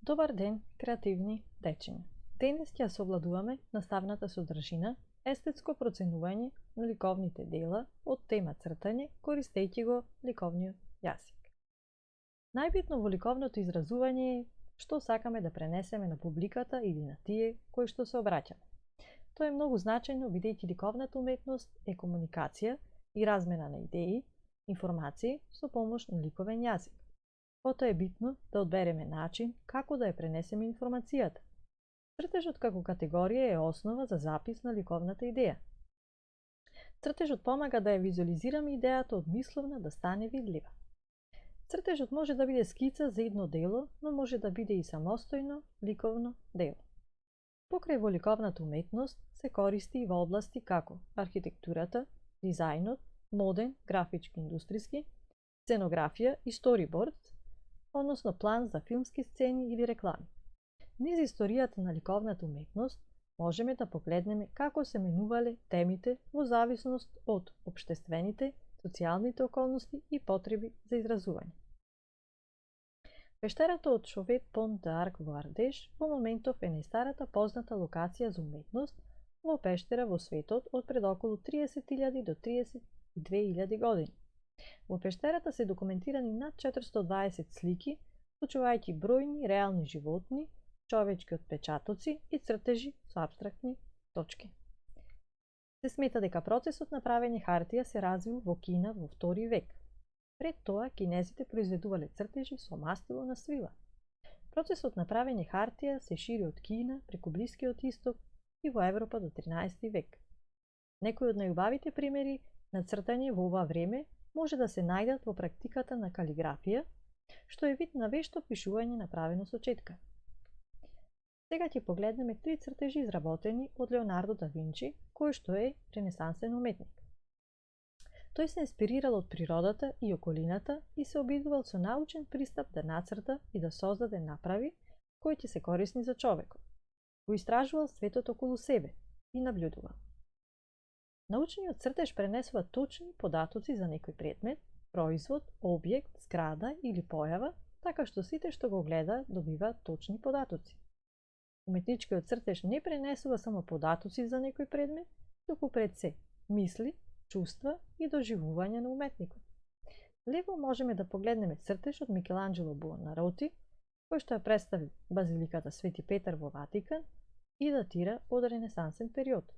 Добар ден, креативни дечиња. Денес ќе ја совладуваме наставната содржина, естетско проценување на ликовните дела од тема цртање, користејќи го ликовниот јазик. Најбитно во ликовното изразување е што сакаме да пренесеме на публиката или на тие кои што се обраќаме. Тоа е многу значајно бидејќи ликовната уметност е комуникација и размена на идеи, информации со помош на ликовен јазик. Потоа е битно да одбереме начин како да ја пренесеме информацијата. Цртежот како категорија е основа за запис на ликовната идеја. Цртежот помага да ја визуализираме идејата од мисловна да стане видлива. Цртежот може да биде скица за едно дело, но може да биде и самостојно ликовно дело. Покрај во ликовната уметност се користи и во области како архитектурата, дизајнот, моден, графички, индустријски, сценографија и сториборд, односно план за филмски сцени или реклами. Низ историјата на ликовната уметност можеме да погледнеме како се менувале темите во зависност од општествените, социјалните околности и потреби за изразување. Пештерата од Шовет Понт де Арк во Ардеш во моментов е најстарата позната локација за уметност во пештера во светот од пред околу 30.000 до 32.000 години. Во пештерата се документирани над 420 слики, вклучувајќи бројни реални животни, човечки отпечатоци и цртежи со апстрактни точки. Се смета дека процесот на правење хартија се развил во Кина во 2 век. Пред тоа, кинезите произведувале цртежи со мастило на свила. Процесот на правење хартија се шири од Кина преку Блискиот исток и во Европа до 13 век. Некои од најубавите примери на цртање во ова време може да се најдат во практиката на калиграфија, што е вид на вешто пишување направено со четка. Сега ќе погледнеме 3 цртежи изработени од Леонардо да Винчи, кој што е ренесансен уметник. Тој се инспирирал од природата и околината и се обидувал со научен пристап да нацрта и да создаде направи кои ќе се корисни за човекот. Го истражувал светот околу себе и наблюдувал. Научниот цртеж пренесува точни податоци за некој предмет, производ, објект, зграда или појава, така што сите што го гледаат добиваат точни податоци. Уметничкиот цртеж не пренесува само податоци за некој предмет, туку пред се мисли, чувства и доживување на уметникот. Лево можеме да погледнеме цртеж од Микеланџело Буонароти, кој што ја представи базиликата Свети Петар во Ватикан и датира од ренесансен период.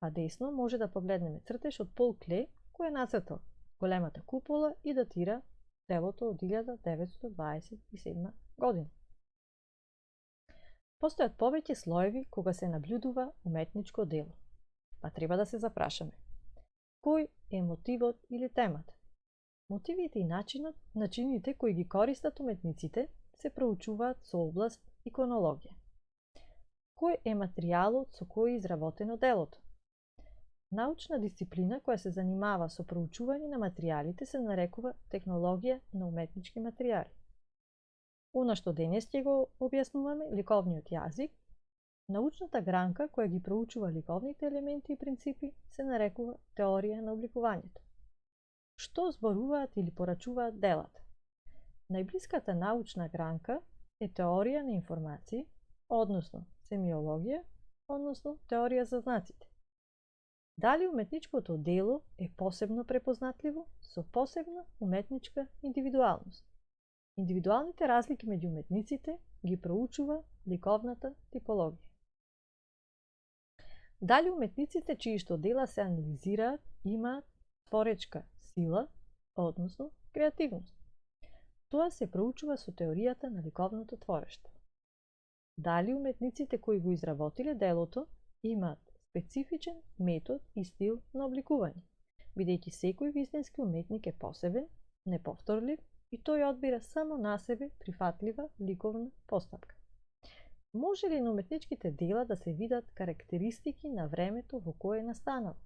А десно може да погледнеме цртеж од Пол Кле, кој е нацртал големата купола и датира делото од 1927 година. Постојат повеќе слоеви кога се наблюдува уметничко дело. Па треба да се запрашаме. Кој е мотивот или темата? Мотивите и начините кои ги користат уметниците се проучуваат со област иконологија. Кој е материјалот со кој е изработено делото? Научна дисциплина која се занимава со проучување на материјалите се нарекува технологија на уметнички материјали. Она што денес ќе го објаснуваме, ликовниот јазик, научната гранка која ги проучува ликовните елементи и принципи се нарекува теорија на обликувањето. Што зборуваат или порачуваат делата? Најблиската научна гранка е теорија на информации, односно семиологија, односно теорија за знаците. Дали уметничкото дело е посебно препознатливо со посебна уметничка индивидуалност? Индивидуалните разлики меѓу уметниците ги проучува ликовната типологија. Дали уметниците чии што дела се анализираат имаат творечка сила, односно креативност? Тоа се проучува со теоријата на ликовното творештво. Дали уметниците кои го изработиле делото имаат специфичен метод и стил на обликување, бидејќи секој вистински уметник е посебен, неповторлив и тој одбира само на себе прифатлива ликовна постапка. Може ли на уметничките дела да се видат карактеристики на времето во кое е настанало?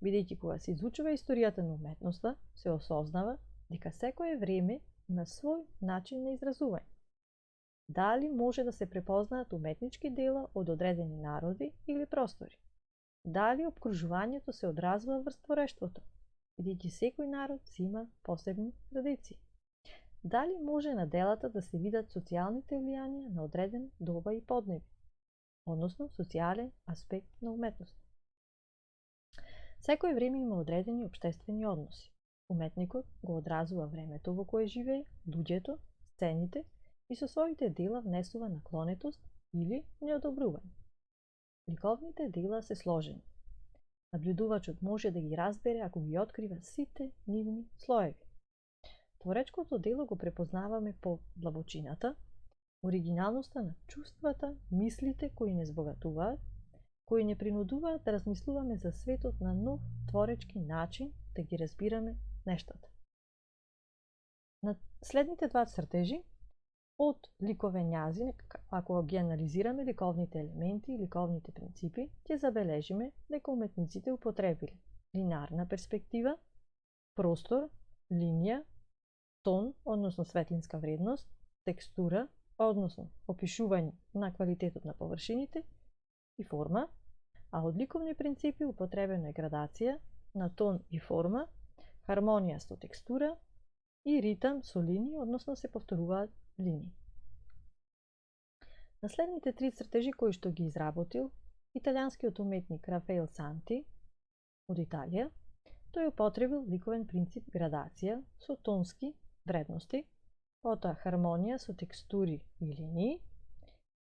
Бидејќи кога се изучува историјата на уметноста, се осознава дека секое време има свој начин на изразување. Дали може да се препознаат уметнички дела од одредени народи или простори? Дали опкружувањето се одразува врз творештвото, бидејќи секој народ си има посебни традиции? дали може на делата да се видат социјалните влијанија на одреден доба и подневи, односно социјален аспект на уметноста. Секој време има одредени општествени односи. Уметникот го одразува времето во кое живее, луѓето, сцените и со своите дела внесува наклонетост или неодобрување. Ликовните дела се сложени. Набљудувачот може да ги разбере ако ги открива сите нивни слоеви. Творечкото дело го препознаваме по длабочината, оригиналноста на чувствата, мислите кои не збогатуваат, кои не принудуваат да размислуваме за светот на нов творечки начин да ги разбираме нештата. На следните два цртежи од ликовен јазик, ако ги анализираме ликовните елементи и ликовните принципи, ќе забележиме дека уметниците употребиле линарна перспектива, простор, линија, тон, односно светлинска вредност, текстура, односно опишување на квалитетот на површините и форма, а од ликовни принципи употребено е градација на тон и форма, хармонија со текстура и ритам со линии, односно се повторуваат линии. На следните три цртежи кои што ги изработил италијанскиот уметник Рафаел Санти од Италија, тој употребил ликовен принцип градација со тонски вредности, потоа хармонија со текстури и линии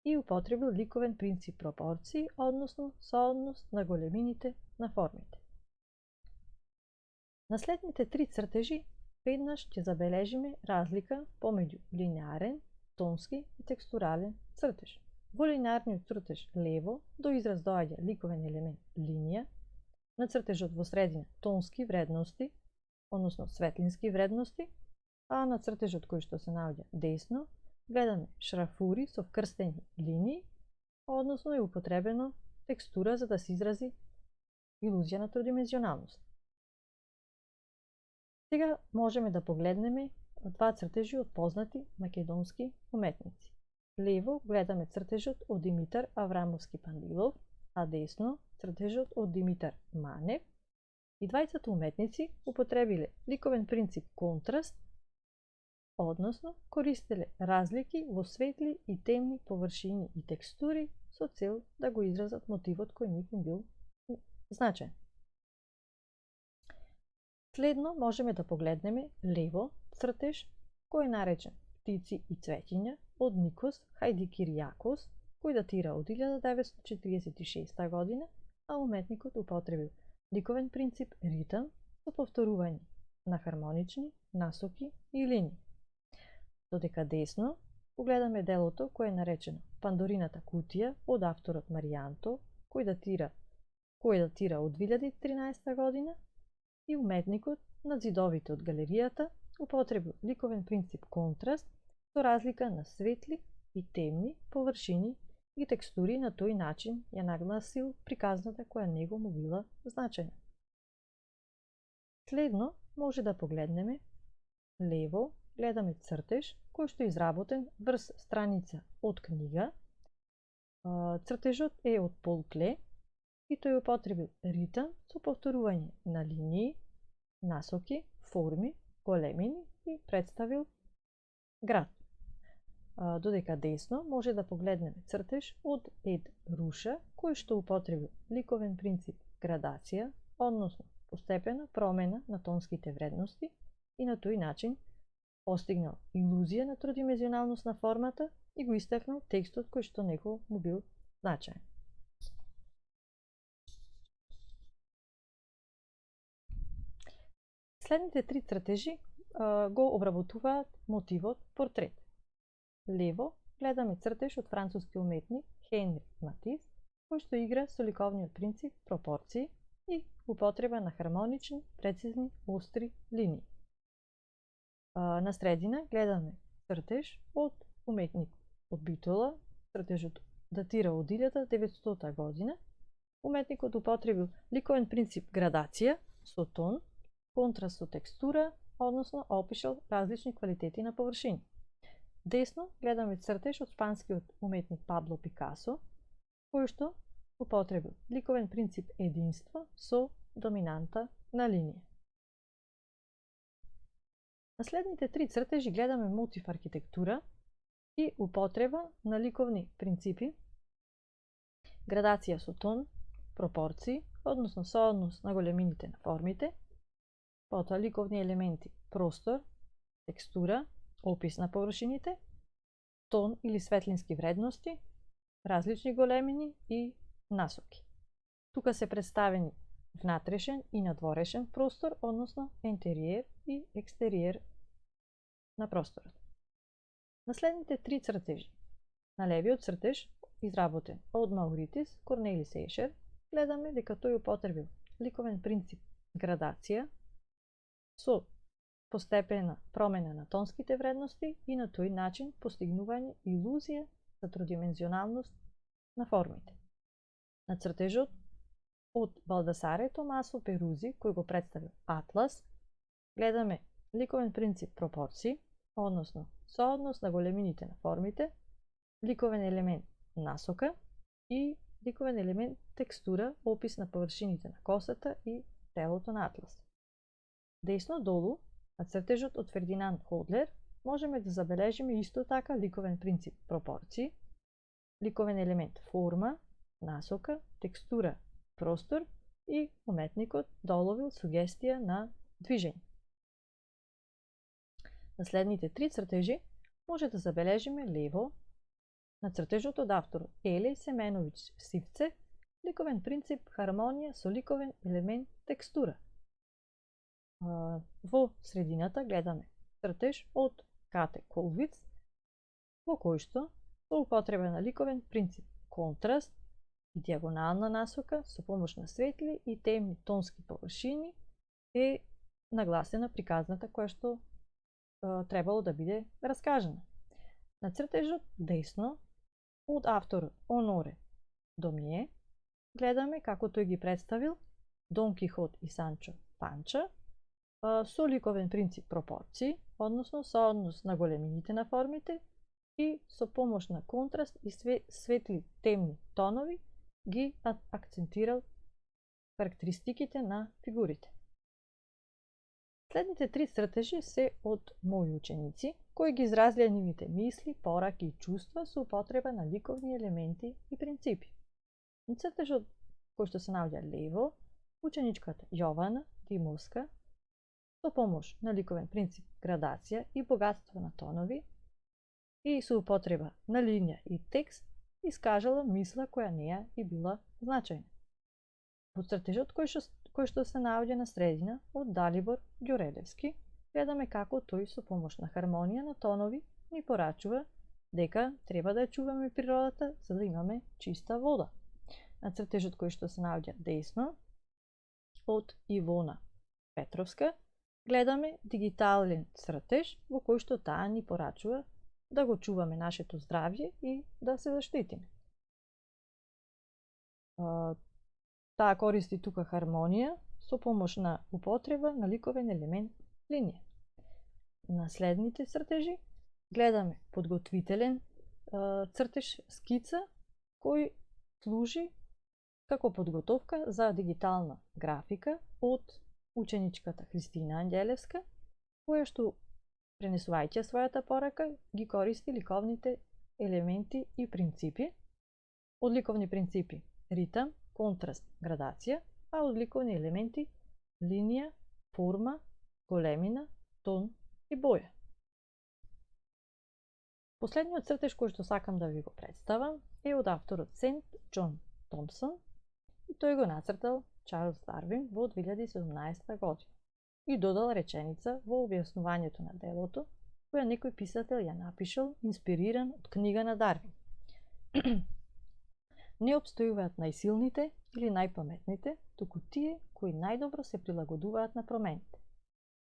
и употребил ликовен принцип пропорции, односно сооднос на големините на формите. На следните три цртежи веднаш ќе забележиме разлика помеѓу линеарен, тонски и текстурален цртеж. Во линеарниот цртеж лево до израз доаѓа ликовен елемент линија, на цртежот во средина тонски вредности, односно светлински вредности, а на цртежот кој што се наоѓа десно гледаме шрафури со вкрстени линии, односно е употребено текстура за да се изрази илузија на тродимензионалност. Сега можеме да погледнеме два цртежи од познати македонски уметници. Лево гледаме цртежот од Димитар Аврамовски Пандилов, а десно цртежот од Димитар Манев. И двајцата уметници употребиле ликовен принцип контраст, односно користеле разлики во светли и темни површини и текстури со цел да го изразат мотивот кој нив им бил значаен. Следно можеме да погледнеме лево цртеж кој е наречен Птици и цвеќиња од Никос Хајдикиријакос, кој датира од 1946 година, а уметникот употребил ликовен принцип ритам со повторување на хармонични насоки и линии. Додека десно погледаме делото кое е наречено Пандорината кутија од авторот Маријанто, кој датира од 2013 година, и уметникот на зидовите од галеријата употребил ликовен принцип контраст со разлика на светли и темни површини и текстури, на тој начин ја нагласил приказната која него му била значајна. Следно може да погледнеме лево, гледаме цртеж кој што е изработен врз страница од книга. Цртежот е од Пол Кле и тој употребил ритам со повторување на линии, насоки, форми, големини и представил град. Додека десно може да погледнеме цртеж од Ед Руша, кој што употребил ликовен принцип градација, односно постепена промена на тонските вредности и на тој начин постигнал илузија на тродимензионалност на формата и го истакнал текстот кој што него му бил значаен. Следните три цртежи го обработуваат мотивот портрет. Лево гледаме цртеж од француски уметник Хенри Матис, кој што игра со ликовниот принцип пропорции и употреба на хармонични, прецизни, остри линии. На средина гледаме цртеж од уметник од Битола, цртежот датира од 1900 година. Уметникот употребил ликовен принцип градација со тон, контраст со текстура, односно опишал различни квалитети на површини. Десно гледаме цртеж од шпанскиот уметник Пабло Пикасо, кој што употребил ликовен принцип единство со доминанта на линија. На следните три цртежи гледаме мотив архитектура и употреба на ликовни принципи, градација со тон, пропорции, односно сооднос на големините на формите, потоа ликовни елементи, простор, текстура, опис на површините, тон или светлински вредности, различни големини и насоки. Тука се представени внатрешен и надворешен простор, односно интериер и екстериер на просторот. На следните три цртежи. На левиот цртеж, изработен од Мауритис Корнелис Ешер, гледаме дека тој употребил ликовен принцип градација со постепена промена на тонските вредности и на тој начин постигнување илузија за тродимензионалност на формите. На цртежот од Балдасаре Томасо Перузи, кој го представил Атлас, гледаме ликовен принцип пропорции, односно сооднос на големините на формите, ликовен елемент насока и ликовен елемент текстура, опис на површините на косата и телото на Атлас. Десно долу, на цртежот од Фердинанд Ходлер, можеме да забележиме исто така ликовен принцип пропорции, ликовен елемент форма, насока, текстура, простор и уметникот доловил сугестија на движење. На следните три цртежи може да забележиме лево, на цртежот од авторот Еле Семеновиќ Сивце, ликовен принцип хармонија со ликовен елемент текстура. Во средината гледаме цртеж од Кате Колвиц, во кој што со употреба на ликовен принцип контраст и диагонална насока со помош на светли и темни тонски површини е нагласена приказната која што требало да биде раскажана. На цртежот десно од авторот Оноре Домие гледаме како тој ги представил Дон Кихот и Санчо Панча со ликовен принцип пропорции, односно сооднос на големините на формите и со помош на контраст и светли темни тонови ги акцентирал карактеристиките на фигурите. Следните три цртежи се од мои ученици, кои ги изразија нивните мисли, пораки и чувства со употреба на ликовни елементи и принципи. На цртежот кој што се наоѓа лево, ученичката Јована Димовска со помош на ликовен принцип градација и богатство на тонови и со употреба на линија и текст искажала мисла која неа и била значајна. Во цртежот кој што се наоѓа на средина од Далибор Ѓорелевски, гледаме како тој со помош на хармонија на тонови ни порачува дека треба да ја чуваме природата за да имаме чиста вода. На цртежот кој што се наоѓа десно од Ивона Петровска, гледаме дигитален цртеж во кој што таа ни порачува да го чуваме нашето здравје и да се заштитиме. Таа користи тука хармонија со помош на употреба на ликовен елемент линија. На следните цртежи гледаме подготвителен цртеж скица кој служи како подготовка за дигитална графика од ученичката Христина Ангелевска, која што пренесувајќи својата порака ги користи ликовните елементи и принципи. Од ликовни принципи ритам, контраст, градација, а од ликовни елементи линија, форма, големина, тон и боја. Последниот цртеж кој што сакам да ви го представам е од авторот Сент Џон Томсон и тој го нацртал Чарлс Дарвин во 2017 година и додал реченица во објаснувањето на делото, која некој писател ја напишал инспириран од книга на Дарвин. Не обстојуваат најсилните или најпаметните, туку тие кои најдобро се прилагодуваат на промените.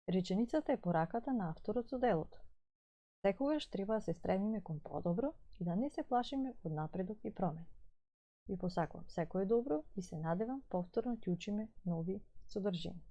Реченицата е пораката на авторот со делото. Секогаш треба да се стремиме кон подобро и да не се плашиме од напредок и промени. Ви посакувам секое добро и се надевам повторно ќе учиме нови содржини.